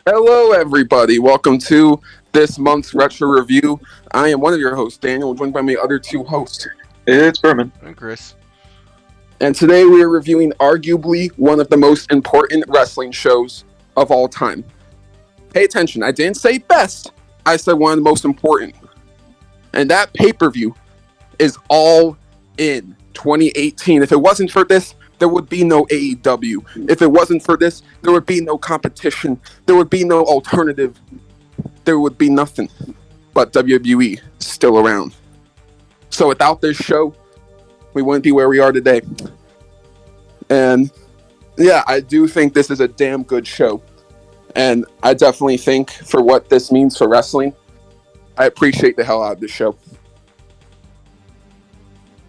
Hello, everybody. Welcome to this month's Retro Review. I am one of your hosts, Daniel, joined by my other two hosts. It's Berman. And Chris. And today we are reviewing arguably one of the most important wrestling shows of all time. Pay attention, I didn't say best, I said one of the most important. And that pay-per-view is All In 2018. If it wasn't for this, there would be no AEW. If it wasn't for this, there would be no competition. There would be no alternative. There would be nothing. But WWE is still around. So without this show, we wouldn't be where we are today. And yeah, I do think this is a damn good show. And I definitely think for what this means for wrestling, I appreciate the hell out of this show.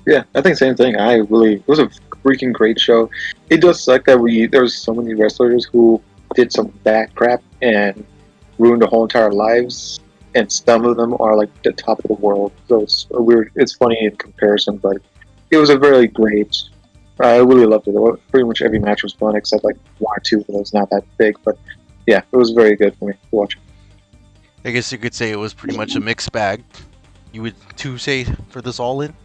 Yeah, I think same thing. It was a freaking great show. It does suck that there's so many wrestlers who did some bad crap and ruined their whole entire lives, and some of them are like the top of the world. So it's weird. It's funny in comparison, but it was a very great. I really loved it. Pretty much every match was fun except like one or two that was not that big. But yeah, it was very good for me to watch. I guess you could say it was pretty much a mixed bag. You would too say for this All In?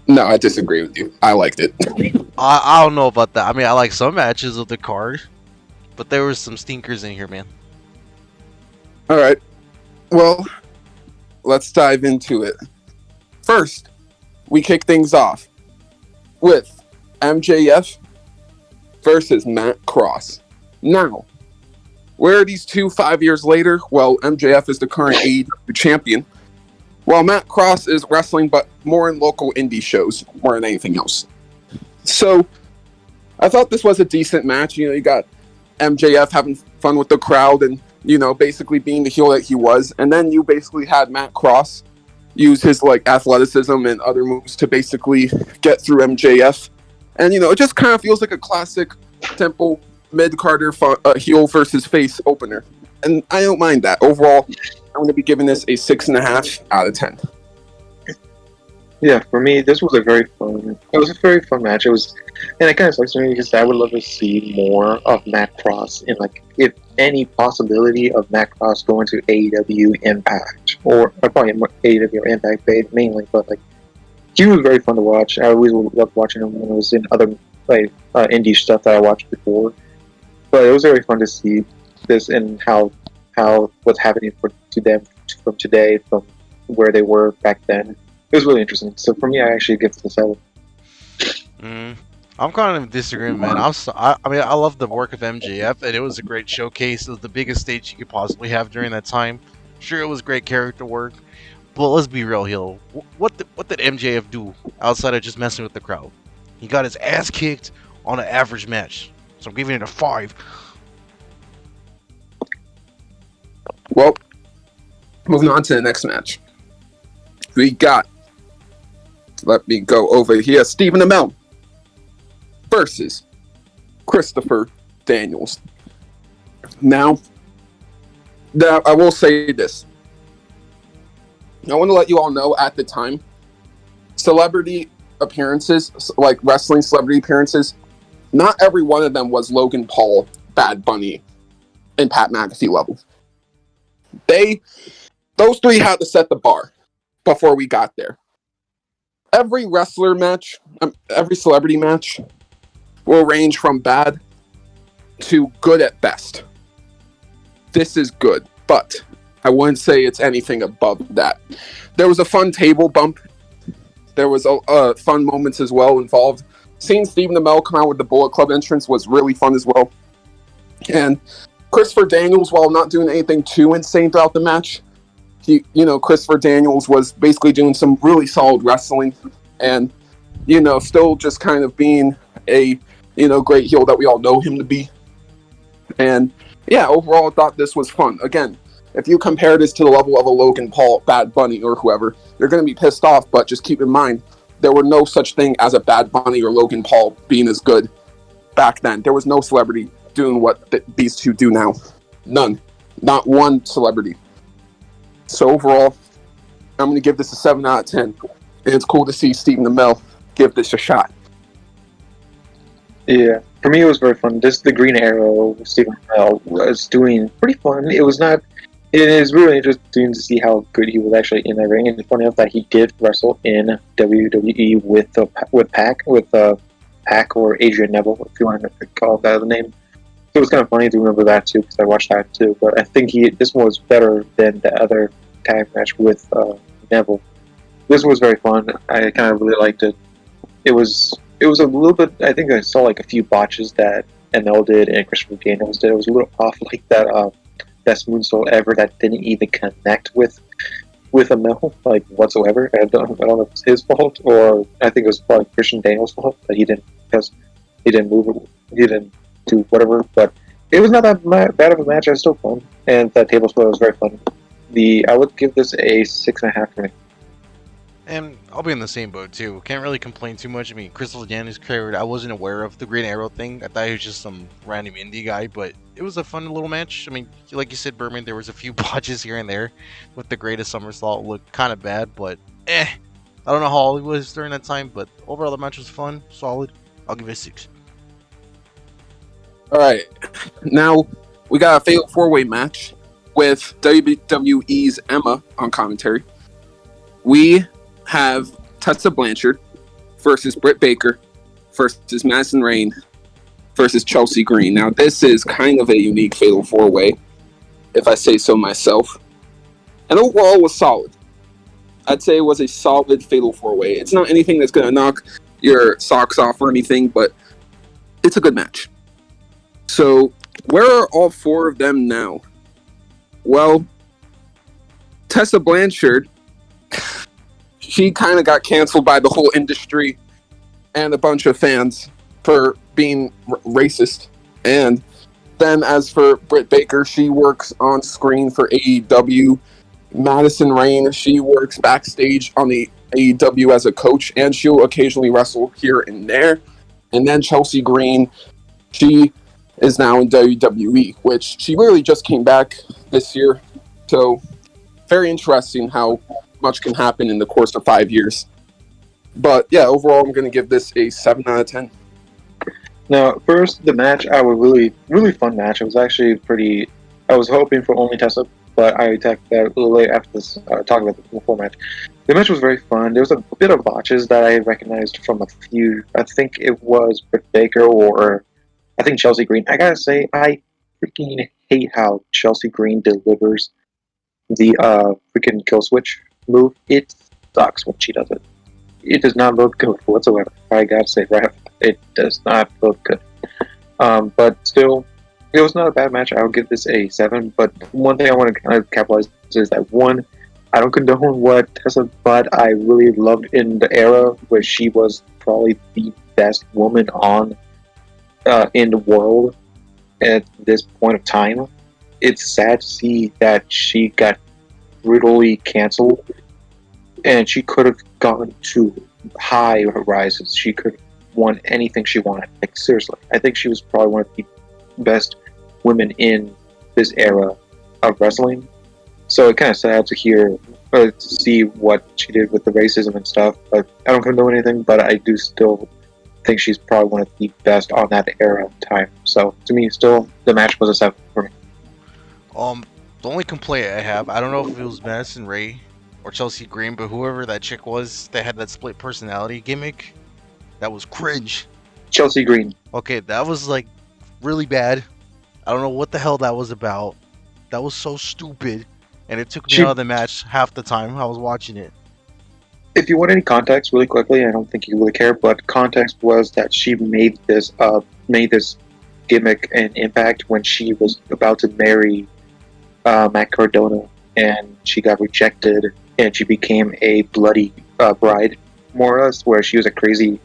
No, I disagree with you. I liked it. I don't know about that. I mean, I like some matches of the card, but there was some stinkers in here, man. All right. Well, let's dive into it. First, we kick things off with MJF versus Matt Cross. Now, where are these two 5 years later? Well, MJF is the current AEW champion, while Matt Cross is wrestling, but more in local indie shows, more than anything else. So, I thought this was a decent match. You know, you got MJF having fun with the crowd and, you know, basically being the heel that he was. And then you basically had Matt Cross use his, like, athleticism and other moves to basically get through MJF. And, you know, it just kind of feels like a classic, simple, mid-carder heel versus face opener. And I don't mind that. Overall, I'm going to be giving this a 6.5 out of 10. Yeah, for me, this was a very fun. It was a very fun match. It was, and it kind of sucks to me because I would love to see more of Matt Cross and like if any possibility of Matt Cross going to AEW Impact or probably AEW or Impact mainly, but like he was very fun to watch. I always loved watching him when I was in other like indie stuff that I watched before. But it was very fun to see this and how what's happening to them from today from where they were back then. It was really interesting. So for me, I actually give it a 7. I'm kind of disagreeing, man. I mean, I love the work of MJF, and it was a great showcase. It was the biggest stage you could possibly have during that time. Sure, it was great character work, but let's be real here. What did MJF do outside of just messing with the crowd? He got his ass kicked on an average match, so I'm giving it a 5. Well, moving on to the next match. We got, let me go over here, Stephen Amell versus Christopher Daniels. Now, I will say this. I want to let you all know at the time, celebrity appearances, like wrestling celebrity appearances, not every one of them was Logan Paul, Bad Bunny, and Pat McAfee level. Those three had to set the bar before we got there. Every wrestler match, every celebrity match will range from bad to good at best. This is good, but I wouldn't say it's anything above that. There was a fun table bump. There was fun moments as well involved. Seeing Stephen Amell come out with the Bullet Club entrance was really fun as well. And Christopher Daniels, while not doing anything too insane throughout the match, Christopher Daniels was basically doing some really solid wrestling and, still just kind of being a, great heel that we all know him to be. And, yeah, overall, I thought this was fun. Again, if you compare this to the level of a Logan Paul, Bad Bunny, or whoever, you're going to be pissed off, but just keep in mind, there were no such thing as a Bad Bunny or Logan Paul being as good back then. There was no celebrity doing what these two do now. None. Not one celebrity. So overall, I'm going to give this a 7 out of 10. And it's cool to see Stephen Amell give this a shot. Yeah, For me, it was very fun. The Green Arrow, Stephen Amell, was doing pretty fun. It was not. It is really interesting to see how good he was actually in that ring. And funny enough that he did wrestle in WWE with Pac or Adrian Neville, if you want to call that the name. So it was kind of funny to remember that too, because I watched that too. But I think this one was better than the other tag match with Neville. This was very fun. I kind of really liked it. It was a little bit. I think I saw like a few botches that Amell did and Christopher Daniels did. It was a little off, like that best moonsault ever that didn't even connect with Amell like whatsoever. I don't know if it's his fault or I think it was probably Christian Daniels' fault that he didn't, because he didn't move, he didn't do whatever. But it was not that bad of a match. It was still fun, and that table split was very fun. I would give this a 6.5 for me. And I'll be in the same boat too. Can't really complain too much. I mean, Crystal Daniels carried. I wasn't aware of the Green Arrow thing. I thought he was just some random indie guy, but it was a fun little match. I mean, like you said, Berman, there was a few botches here and there with the greatest somersault. Looked kind of bad, but I don't know how he was during that time, but overall the match was fun, solid. I'll give it a 6. All right, now we got a fatal 4-way match with WWE's Emma on commentary. We have Tessa Blanchard versus Britt Baker versus Madison Rayne versus Chelsea Green. Now, this is kind of a unique fatal 4-way, if I say so myself. And overall, it was solid. I'd say it was a solid fatal 4-way. It's not anything that's going to knock your socks off or anything, but it's a good match. So, where are all 4 of them now? Well, Tessa Blanchard, she kind of got canceled by the whole industry and a bunch of fans for being racist. And then as for Britt Baker, she works on screen for AEW. Madison Rayne, she works backstage on the AEW as a coach, and she'll occasionally wrestle here and there. And then Chelsea Green, she is now in WWE, which she really just came back this year. So very interesting how much can happen in the course of 5 years. But yeah, overall, I'm going to give this a 7 out of 10. Now, first, the match, I was really fun match. It was actually pretty. I was hoping for only Tessa, but I attacked that a little late after this, talking about the full match. The match was very fun. There was a bit of botches that I recognized from a few. I think it was Britt Baker or I think Chelsea Green. I gotta say, I freaking hate how Chelsea Green delivers the freaking kill switch move. It sucks when she does it. It does not look good whatsoever. I gotta say, right? It does not look good. But still, it was not a bad match. I would give this a 7. But one thing I want to kind of capitalize is that, one, I don't condone what Tessa, but I really loved in the era where she was probably the best woman on in the world at this point of time. It's sad to see that she got brutally canceled, and she could have gone to high rises. She could have won anything she wanted. Like, seriously, I think she was probably one of the best women in this era of wrestling. So it's kind of sad to hear, to see what she did with the racism and stuff. But I don't condone anything, but I do still think she's probably one of the best on that era of time. So to me, still, the match was a 7 for me. The only complaint I have, I don't know if it was Madison Ray or Chelsea Green, but whoever that chick was that had that split personality gimmick, that was cringe. Chelsea Green. Okay, that was like really bad. I don't know what the hell that was about. That was so stupid, and it took me out of the match half the time I was watching it. If you want any context, really quickly, I don't think you really care, but context was that she made this gimmick and impact when she was about to marry Matt Cardona, and she got rejected, and she became a bloody bride, more or less, where she was a crazy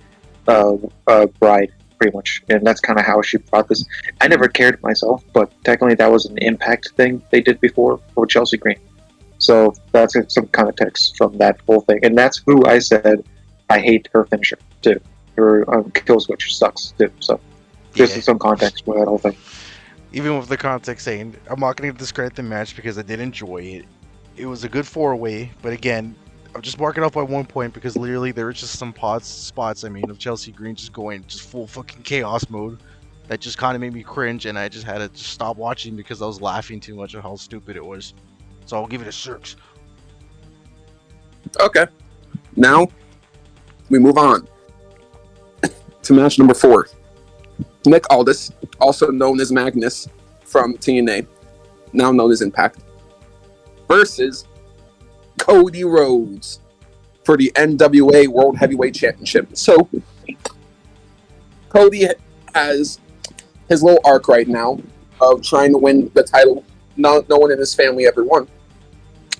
bride, pretty much, and that's kind of how she brought this. I never cared myself, but technically that was an impact thing they did before for Chelsea Green. So that's some context from that whole thing, and that's who I said I hate her finisher too. Her kill switch sucks too. So just some context for that whole thing. Even with the context saying, I'm not going to discredit the match because I did enjoy it. It was a good 4-way, but again, I'm just marking off by 1 point because literally there were just some spots of Chelsea Green just going just full fucking chaos mode. that just kind of made me cringe, and I just had to just stop watching because I was laughing too much at how stupid it was. So I'll give it a 6. Okay. Now we move on to match number 4. Nick Aldis, also known as Magnus from TNA, now known as Impact, versus Cody Rhodes for the NWA World Heavyweight Championship. So Cody has his little arc right now of trying to win the title no one in his family ever won.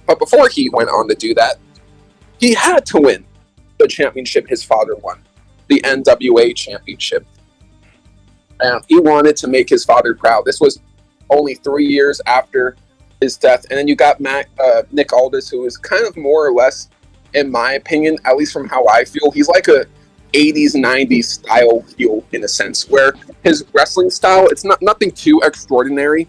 But before he went on to do that, he had to win the championship his father won, the NWA Championship. And he wanted to make his father proud. This was only 3 years after his death. And then you got Nick Aldis, who is kind of more or less, in my opinion, at least from how I feel, he's like a 80s, 90s style heel in a sense, where his wrestling style, it's nothing too extraordinary.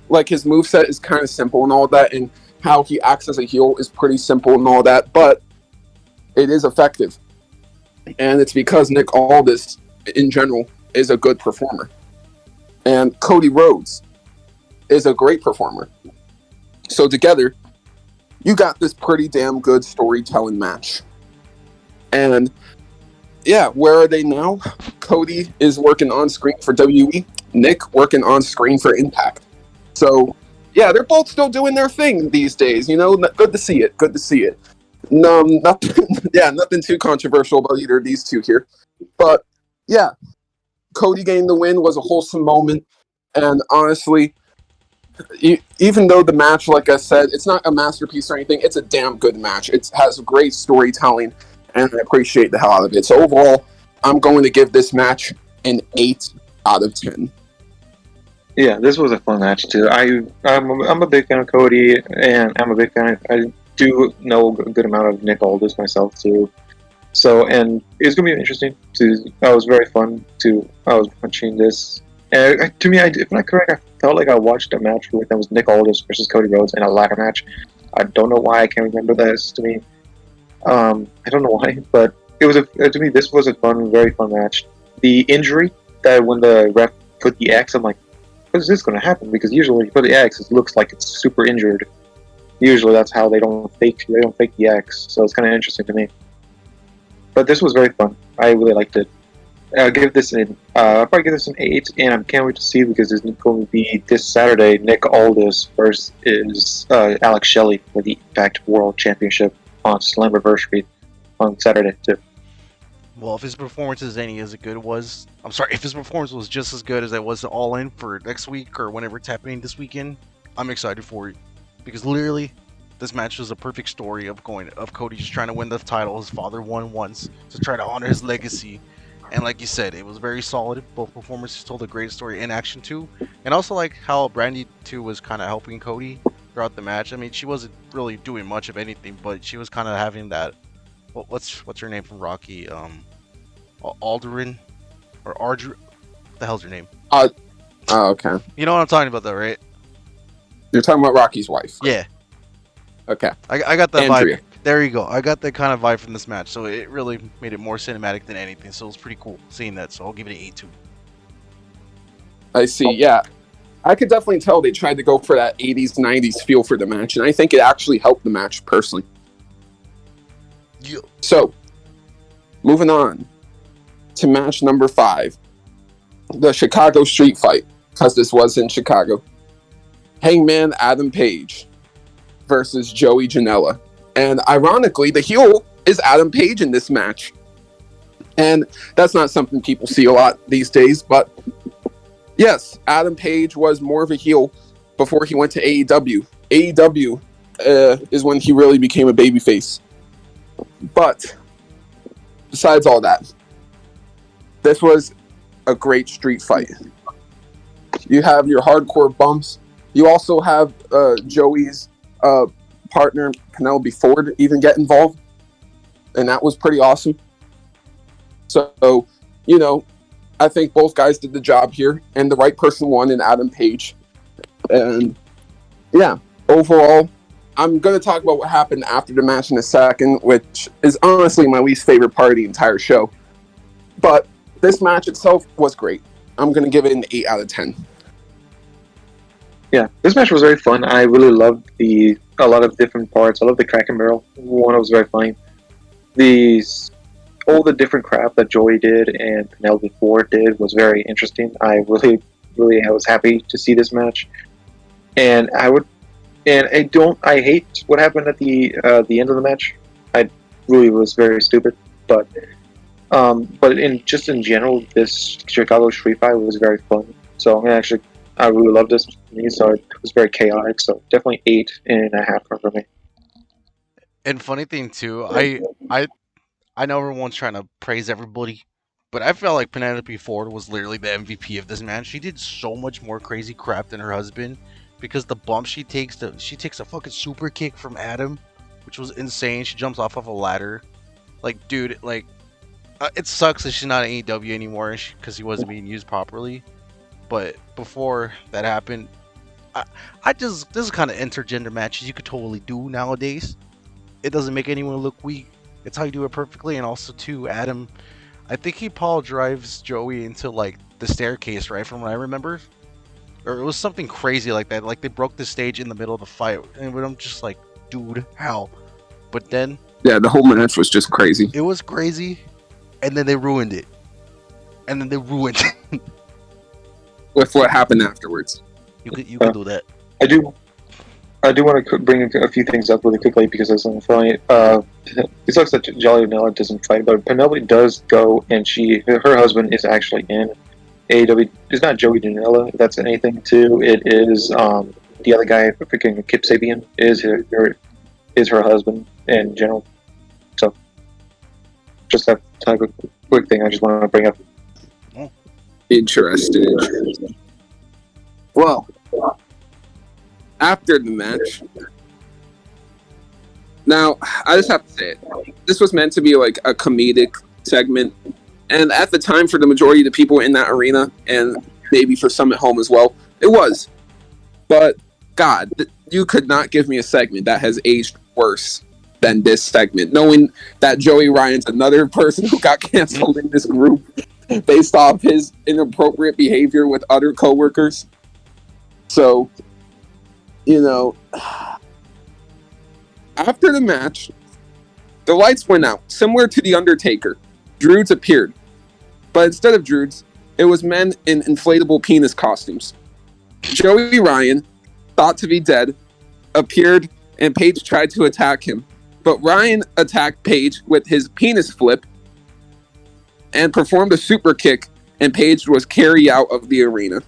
Like, his moveset is kind of simple and all that, and how he acts as a heel is pretty simple and all that, but it is effective. And it's because Nick Aldis, in general, is a good performer. And Cody Rhodes is a great performer. So together, you got this pretty damn good storytelling match. And yeah, where are they now? Cody is working on screen for WWE, Nick working on screen for Impact. So yeah, they're both still doing their thing these days, you know. Good to see it. Good to see it. No, nothing too controversial about either of these two here. But yeah, Cody getting the win was a wholesome moment. And honestly, even though the match, like I said, it's not a masterpiece or anything, it's a damn good match. It has great storytelling, and I appreciate the hell out of it. So overall, I'm going to give this match an 8 out of 10. Yeah, this was a fun match too. I'm a big fan of Cody, and I'm a big fan. I do know a good amount of Nick Aldis myself too. So, and it's gonna be interesting to. It was very fun to. I was watching this, and to me, if I'm not correct, I felt like I watched a match that was Nick Aldis versus Cody Rhodes in a ladder match. I don't know why I can't remember this. To me, I don't know why, but it was to me this was a fun, very fun match. The injury that when the ref put the X, I'm like, when is this going to happen? Because usually when you put the X, it looks like it's super injured. Usually that's how they don't fake the X. So it's kind of interesting to me. But this was very fun. I really liked it. I'll give this I'll probably give this an 8, and I can't wait to see because it's going to be this Saturday. Nick Aldis versus Alex Shelley for the Impact World Championship on Slammiversary on Saturday too. Well, if his performance is any as good was, I'm sorry, if his performance was just as good as it was All In for next week or whenever it's happening this weekend, I'm excited for it because literally, this match was a perfect story of Cody just trying to win the title his father won once to try to honor his legacy. And like you said, it was very solid. Both performances told a great story in action too, and also like how Brandy too was kind of helping Cody throughout the match. I mean, she wasn't really doing much of anything, but she was kind of having that. What's her name from Rocky? Alderin or Ardru? What the hell's her name? Oh, okay. You know what I'm talking about, though, right? You're talking about Rocky's wife. Yeah. Okay. I got that Andrea. vibe. There you go. I got that kind of vibe from this match, so it really made it more cinematic than anything. So it was pretty cool seeing that. So I'll give it an 8 too. I see. Yeah, I could definitely tell they tried to go for that 80s, 90s feel for the match, and I think it actually helped the match personally. Yeah. So, moving on to match number 5, the Chicago Street Fight, because this was in Chicago. Hangman Adam Page versus Joey Janela. And ironically, the heel is Adam Page in this match. And that's not something people see a lot these days, but yes, Adam Page was more of a heel before he went to AEW. AEW is when he really became a babyface. But besides all that, this was a great street fight. You have your hardcore bumps. You also have Joey's partner, Penelope Ford, even get involved. And that was pretty awesome. So, you know, I think both guys did the job here. And the right person won in Adam Page. And, yeah, overall, I'm going to talk about what happened after the match in a second, which is honestly my least favorite part of the entire show. But this match itself was great. I'm going to give it an 8 out of 10. Yeah, this match was very fun. I really loved a lot of different parts. I love the Kraken Barrel. One was very funny. All the different crap that Joey did and Penelope Ford did was very interesting. I really was happy to see this match. And I hate what happened at the end of the match. I really was very stupid, but in general, this Chicago Street Fight was very fun. So I really loved this. So it was very chaotic. So definitely 8.5 for me. And funny thing too, I know everyone's trying to praise everybody, but I felt like Penelope Ford was literally the MVP of this match. She did so much more crazy crap than her husband, because the bump she takes a fucking super kick from Adam, which was insane. She jumps off of a ladder. Like, dude, like, it sucks that she's not in AEW anymore because he wasn't being used properly. But before that happened, this is kind of intergender matches you could totally do nowadays. It doesn't make anyone look weak. It's how you do it perfectly. And also too, Adam, I think he Paul drives Joey into like the staircase, right, from what I remember, or it was something crazy like that. Like they broke the stage in the middle of the fight, and I'm just like, dude, how? But then, yeah, the whole match was just crazy. It was crazy, and then they ruined it, with what happened afterwards. You could do that. I do want to bring a few things up really quickly because it's funny. It sucks that Janela doesn't fight, but Penelope does go, and her husband is actually in AEW. It's not Joey Janela, if that's anything too. It is the other guy, freaking Kip Sabian, is her husband in general. So, just that type of quick thing I just want to bring up. Interesting. Well, after the match, now I just have to say it. This was meant to be like a comedic segment, and at the time, for the majority of the people in that arena, and maybe for some at home as well, it was. But God, you could not give me a segment that has aged worse than this segment, knowing that Joey Ryan's another person who got canceled in this group based off his inappropriate behavior with other coworkers. So, after the match, the lights went out. Similar to The Undertaker, Druids appeared. But instead of Druids, it was men in inflatable penis costumes. Joey Ryan, thought to be dead, appeared, and Paige tried to attack him. But Ryan attacked Paige with his penis flip and performed a super kick, and Paige was carried out of the arena.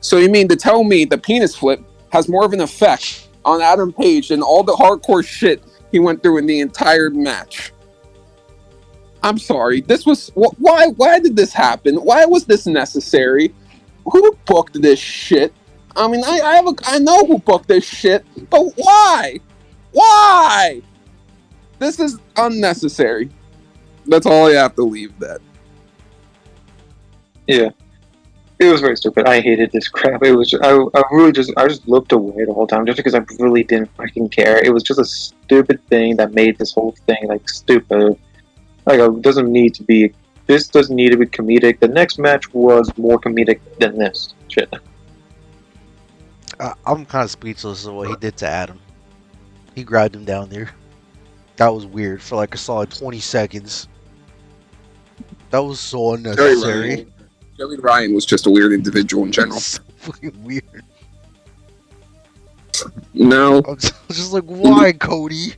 So you mean to tell me the penis flip has more of an effect on Adam Page than all the hardcore shit he went through in the entire match? I'm sorry. This was... Why did this happen? Why was this necessary? Who booked this shit? I mean, I know who booked this shit, but why? Why? This is unnecessary. That's all I have to leave that. Yeah. It was very stupid. I hated this crap. It was. I just looked away the whole time just because I really didn't fucking care. It was just a stupid thing that made this whole thing like stupid. Like it doesn't need to be. This doesn't need to be comedic. The next match was more comedic than this shit. I'm kind of speechless at what he did to Adam. He grabbed him down there. That was weird for like a solid 20 seconds. That was so unnecessary. Joey Ryan was just a weird individual in general. So fucking weird. No. I'm just like, why, Cody?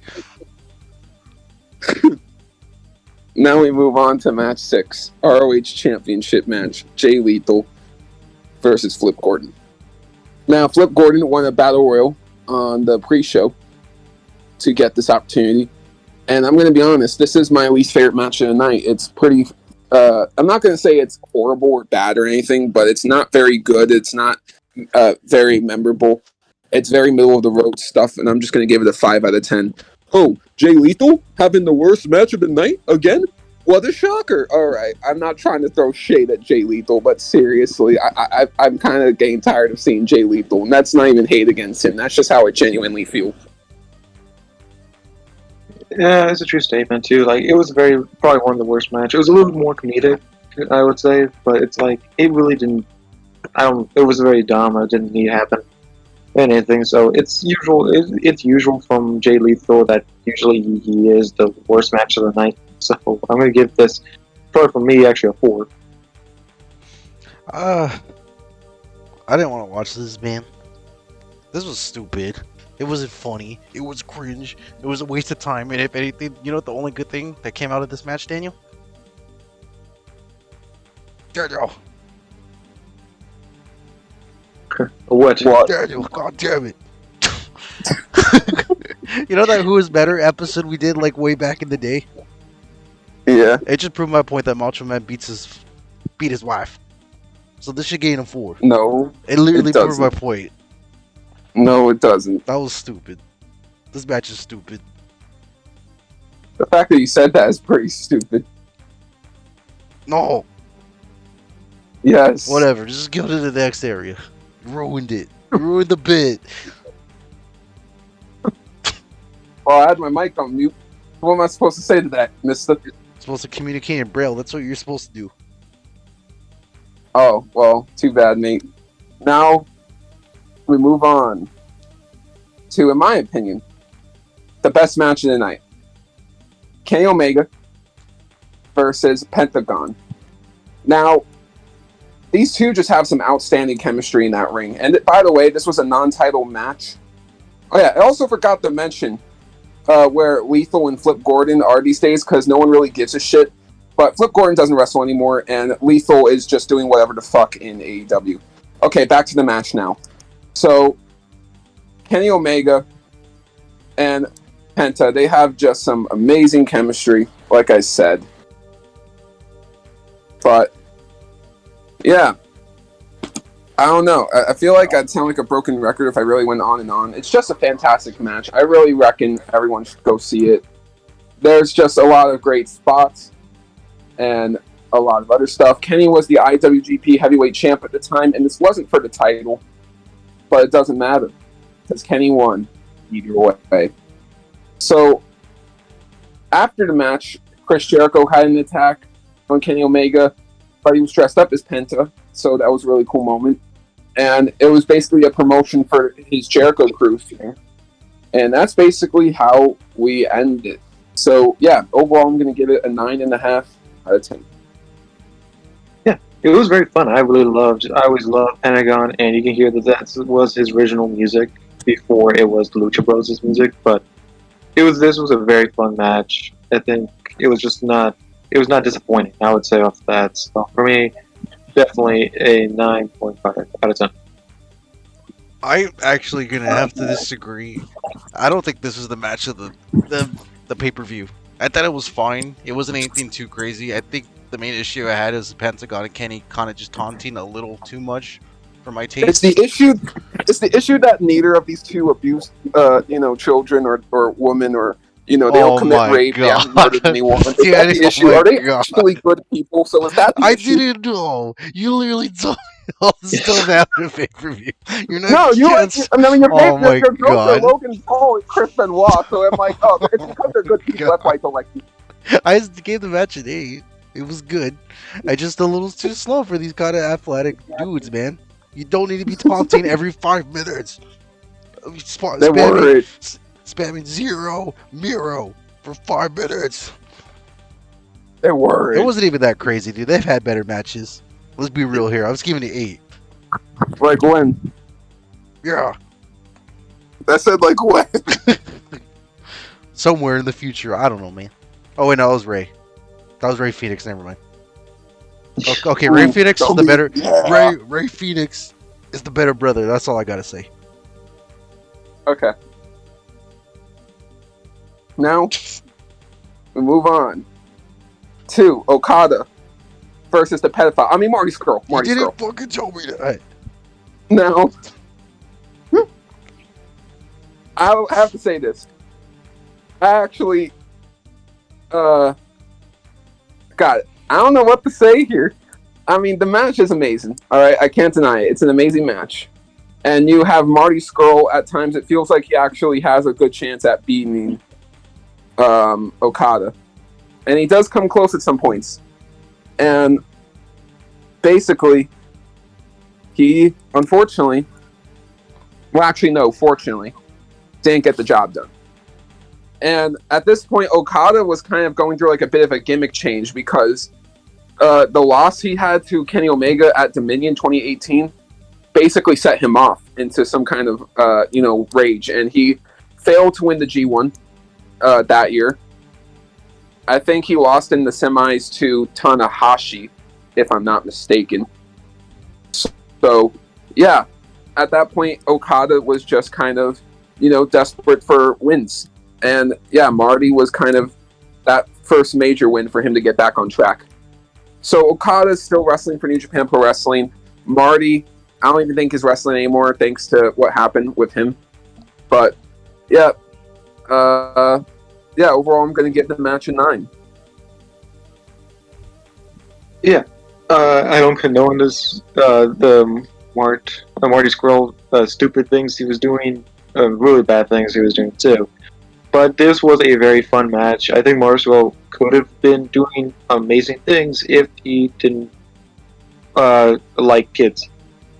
Now we move on to match 6. ROH Championship Match. Jay Lethal versus Flip Gordon. Now, Flip Gordon won a Battle Royal on the pre-show to get this opportunity. And I'm going to be honest, this is my least favorite match of the night. It's pretty... I'm not going to say it's horrible or bad or anything, but it's not very good. It's not very memorable. It's very middle of the road stuff, and I'm just going to give it a 5 out of 10. Oh, Jay Lethal having the worst match of the night again? What a shocker. All right, I'm not trying to throw shade at Jay Lethal, but seriously, I'm kind of getting tired of seeing Jay Lethal, and that's not even hate against him. That's just how I genuinely feel. Yeah, it's a true statement too. Like it was probably one of the worst matches. It was a little more comedic I would say, but it's like it really didn't. I don't. It was very dumb. It didn't need to happen. Anything. So it's usual. It's usual from Jay Lethal that usually he is the worst match of the night. So I'm gonna give this, probably for me, actually a 4. I didn't want to watch this, man. This was stupid. It wasn't funny. It was cringe. It was a waste of time. And if anything, you know what the only good thing that came out of this match, Daniel? Daniel. What? Daniel, god damn it. You know that Who Is Better episode we did like way back in the day? Yeah. It just proved my point that Macho Man beat his wife. So this should gain a 4. No. It literally It proved my doesn't. point. No, it doesn't. That was stupid. This match is stupid. The fact that you said that is pretty stupid. No. Yes. Whatever. Just go to the next area. You ruined it. You ruined the bit. Well, I had my mic on mute. What am I supposed to say to that, mister? You're supposed to communicate in Braille. That's what you're supposed to do. Oh, well, too bad, mate. Now, we move on to, in my opinion, the best match of the night. Kenny Omega versus Pentagon. Now, these two just have some outstanding chemistry in that ring. And by the way, this was a non-title match. Oh yeah, I also forgot to mention where Lethal and Flip Gordon are these days, because no one really gives a shit. But Flip Gordon doesn't wrestle anymore, and Lethal is just doing whatever the fuck in AEW. Okay, back to the match now. So, Kenny Omega and Penta, they have just some amazing chemistry, like I said. But, yeah. I don't know. I feel like I'd sound like a broken record if I really went on and on. It's just a fantastic match. I really reckon everyone should go see it. There's just a lot of great spots and a lot of other stuff. Kenny was the IWGP Heavyweight Champ at the time, and this wasn't for the title, but it doesn't matter because Kenny won either way. So, after the match, Chris Jericho had an attack on Kenny Omega, but he was dressed up as Penta, so that was a really cool moment. And it was basically a promotion for his Jericho Cruise thing. And that's basically how we end it. So, yeah, overall, I'm going to give it a 9.5 out of 10. Yeah, it was very fun. I always loved Pentagon, and you can hear that was his original music before it was Lucha Bros' music. But this was a very fun match. I think it was not disappointing, I would say, off that. So for me, definitely a 9.5 out of 10. I'm actually gonna have to disagree. I don't think this was the match of the pay-per-view. I thought it was fine. It wasn't anything too crazy. I think the main issue I had is Pentagon and Kenny kind of just taunting a little too much for my taste. It's the issue that neither of these two abuse children or women, or they don't commit rape. They haven't murdered anyone. Is that the issue? Are they actually good people? So is that the issue? Didn't know. You literally told me all this stuff after the pay-per-view. You're not. No, your God. are Logan Paul and Chris Benoit. So I'm like, oh, it's because they're good people. That's why I don't like you. I just gave the match an 8. It was good. I just a little too slow for these kind of athletic dudes, man. You don't need to be taunting every 5 minutes. Spamming zero Miro for 5 minutes. They're worried. It wasn't even that crazy, dude. They've had better matches. Let's be real here. I was giving it 8. Like when? Yeah. That said like when? Somewhere in the future. I don't know, man. Oh, wait, no, that was Ray. That was Ray Phoenix. Never mind. Okay, Ray Phoenix is the better. Yeah. Ray Phoenix is the better brother. That's all I gotta say. Okay. Now we move on to Okada versus the pedophile. I mean, Marty Scurll. You didn't fucking tell me that. Now, I have to say this. I actually, God, I don't know what to say here. I mean, the match is amazing. All right, I can't deny it. It's an amazing match. And you have Marty Scurll. At times, it feels like he actually has a good chance at beating Okada. And he does come close at some points. And basically, he unfortunately, well, actually, no, fortunately, didn't get the job done. And at this point, Okada was kind of going through like a bit of a gimmick change because the loss he had to Kenny Omega at Dominion 2018 basically set him off into some kind of rage, and he failed to win the G1 that year. I think he lost in the semis to Tanahashi, if I'm not mistaken. So, yeah, at that point, Okada was just kind of, desperate for wins. And, yeah, Marty was kind of that first major win for him to get back on track. So, Okada's still wrestling for New Japan Pro Wrestling. Marty, I don't even think he's wrestling anymore thanks to what happened with him. But, yeah, overall, I'm going to give the match a 9. Yeah, I don't condone this. The Marty Scurll stupid things he was doing, really bad things he was doing too. But this was a very fun match. I think Marty Scurll could have been doing amazing things if he didn't like kids,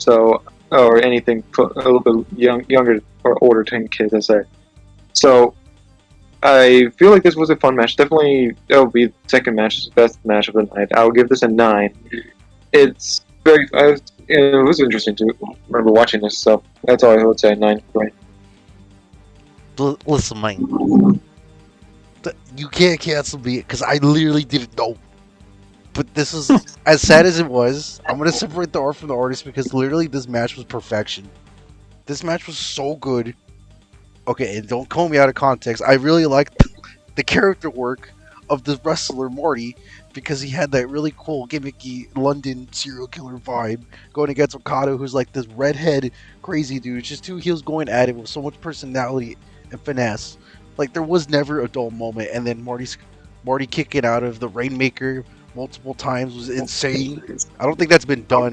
or anything a little bit younger or older than kids, I say. So I feel like this was a fun match. Definitely, it'll be the second match, the best match of the night. I'll give this a 9. It's it was interesting to remember watching this, so that's all I would say. 9, right? Listen, man, you can't cancel me because I literally didn't know. But this is as sad as it was. I'm gonna separate the art from the artist because literally this match was perfection. This match was so good. Okay, and don't call me out of context. I really liked the character work of the wrestler Marty because he had that really cool, gimmicky London serial killer vibe going against Okada, who's like this redhead crazy dude. It's just two heels going at it with so much personality and finesse. Like there was never a dull moment. And then Marty kicking out of the Rainmaker multiple times was insane. I don't think that's been done.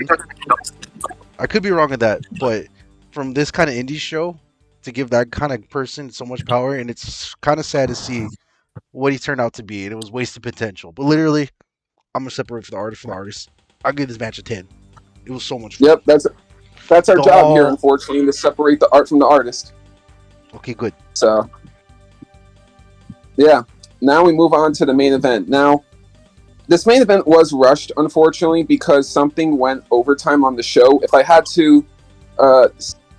I could be wrong with that, but from this kind of indie show to give that kind of person so much power, and it's kind of sad to see what he turned out to be, and it was wasted potential. But literally, I'm gonna separate for the artist from the artist. I'll give this match a 10. It was so much fun. Yep, that's our job here, unfortunately, to separate the art from the artist. Okay, good. So, yeah. Now we move on to the main event. Now, this main event was rushed, unfortunately, because something went overtime on the show. If I had to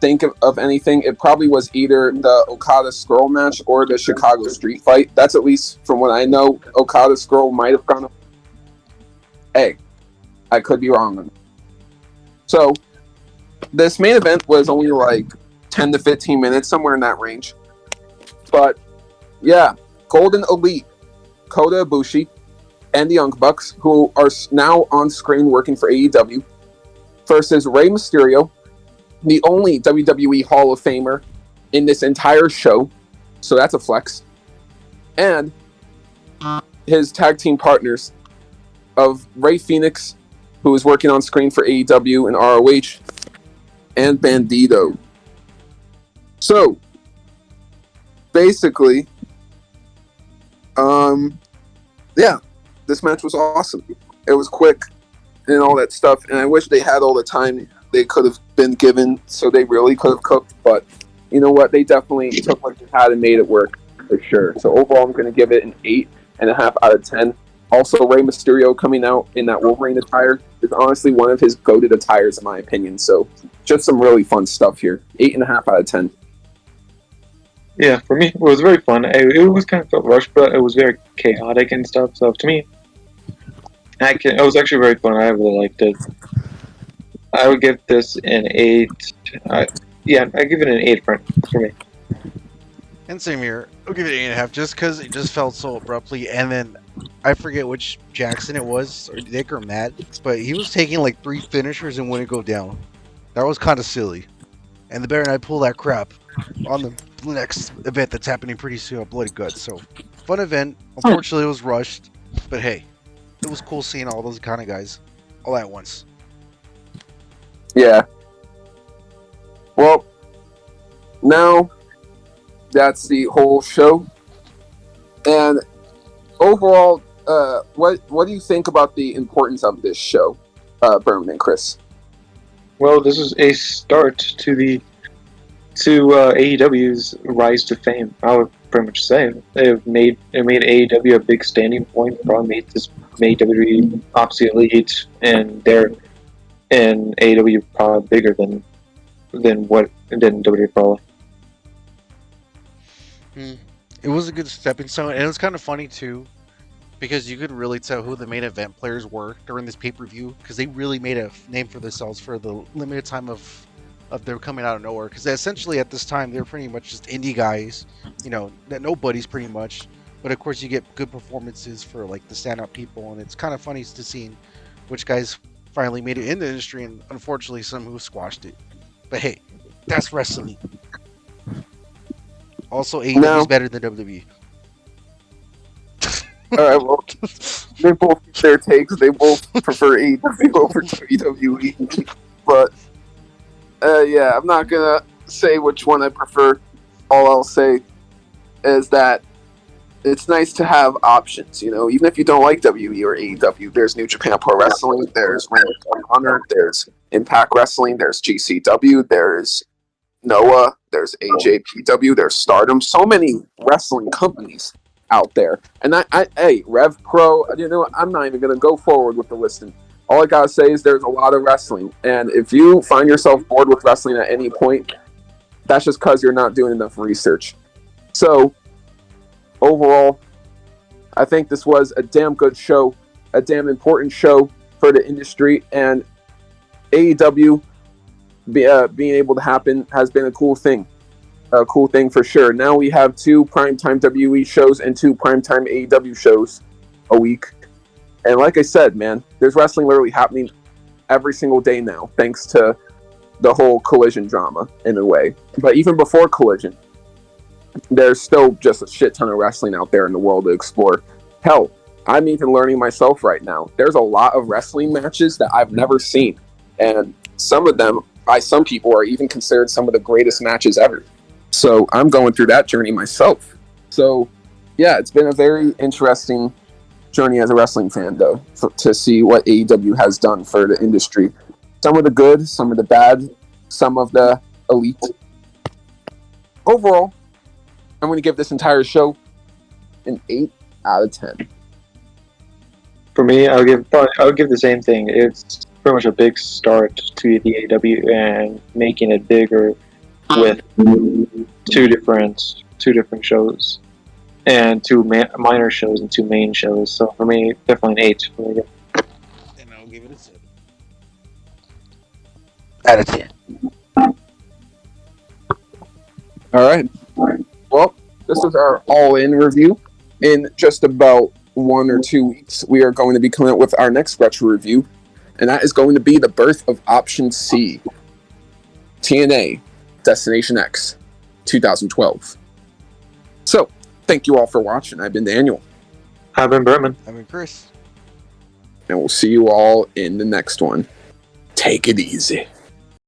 think of anything, it probably was either the Okada Scurll match or the Chicago Street Fight. That's at least from what I know. Okada Scurll might have gone. Hey, I could be wrong. So, this main event was only like 10 to 15 minutes, somewhere in that range. But, yeah, Golden Elite, Kota Ibushi, and the Young Bucks, who are now on screen working for AEW, versus Rey Mysterio, the only WWE Hall of Famer in this entire show, so that's a flex, and his tag team partners of Rey Fenix, who is working on screen for AEW and ROH, and Bandito. So, basically, yeah, this match was awesome. It was quick and all that stuff, and I wish they had all the time they could have been given, so they really could have cooked, but you know what? They definitely took what they had and made it work, for sure. So overall, I'm going to give it an 8.5 out of 10. Also, Rey Mysterio coming out in that Wolverine attire is honestly one of his goated attires, in my opinion. So just some really fun stuff here. 8.5 out of 10. Yeah, for me, it was very fun. It was kind of felt rushed, but it was very chaotic and stuff. So to me, it was actually very fun. I really liked it. I would give this an 8. I give it an 8 for me. And same here. I'll give it 8.5 just because it just felt so abruptly. And then I forget which Jackson it was, or Nick or Matt, but he was taking like 3 finishers and wouldn't go down. That was kind of silly. And the Bear and I pull that crap on the next event that's happening pretty soon at Bloody Guts. So, fun event. Unfortunately, it was rushed. But hey, it was cool seeing all those kind of guys all at once. Yeah. Well, now that's the whole show. And overall, what do you think about the importance of this show? Berman and Chris? Well, this is a start to AEW's rise to fame. I would pretty much say it made AEW a big standing point. Probably made WWE obsolete, and AEW probably bigger than WWE probably. It was a good stepping stone, and it was kind of funny too, because you could really tell who the main event players were during this pay-per-view, because they really made a name for themselves for the limited time of their coming out of nowhere. Because essentially at this time they were pretty much just indie guys, nobodies pretty much. But of course you get good performances for like the standout people, and it's kind of funny to see which guys finally made it in the industry, and unfortunately some who squashed it. But hey, that's wrestling. Also, AEW is better than WWE. All right, well, they both have their takes. They both prefer AEW over WWE. But, yeah, I'm not going to say which one I prefer. All I'll say is that it's nice to have options, even if you don't like WWE or AEW. There's New Japan Pro Wrestling, there's Ring of Honor, there's Impact Wrestling, there's GCW, there's Noah, there's AJPW, there's Stardom. So many wrestling companies out there. And hey, Rev Pro, I'm not even going to go forward with the listing. All I got to say is there's a lot of wrestling. And if you find yourself bored with wrestling at any point, that's just because you're not doing enough research. So, overall, I think this was a damn good show, a damn important show for the industry. And AEW being able to happen has been a cool thing for sure. Now we have 2 primetime WWE shows and 2 primetime AEW shows a week, and like I said, man, there's wrestling literally happening every single day now, thanks to the whole Collision drama in a way. But even before Collision, there's still just a shit ton of wrestling out there in the world to explore. Hell, I'm even learning myself right now. There's a lot of wrestling matches that I've never seen, and some of them by some people are even considered some of the greatest matches ever. So I'm going through that journey myself. So yeah, it's been a very interesting journey as a wrestling fan, though, to see what AEW has done for the industry. Some of the good, some of the bad, some of the elite. Overall, I'm going to give this entire show an 8 out of 10. For me, I would give the same thing. It's pretty much a big start to the AEW and making it bigger with two different shows and 2 minor shows and 2 main shows. So for me, definitely an 8. And I'll give it a 7 out of 10. All right. Well, this is our all-in review. In just about 1 or 2 weeks, we are going to be coming out with our next retro review, and that is going to be the birth of Option C, TNA Destination X 2012. So, thank you all for watching. I've been Daniel. I've been Berman. I've been Chris. And we'll see you all in the next one. Take it easy.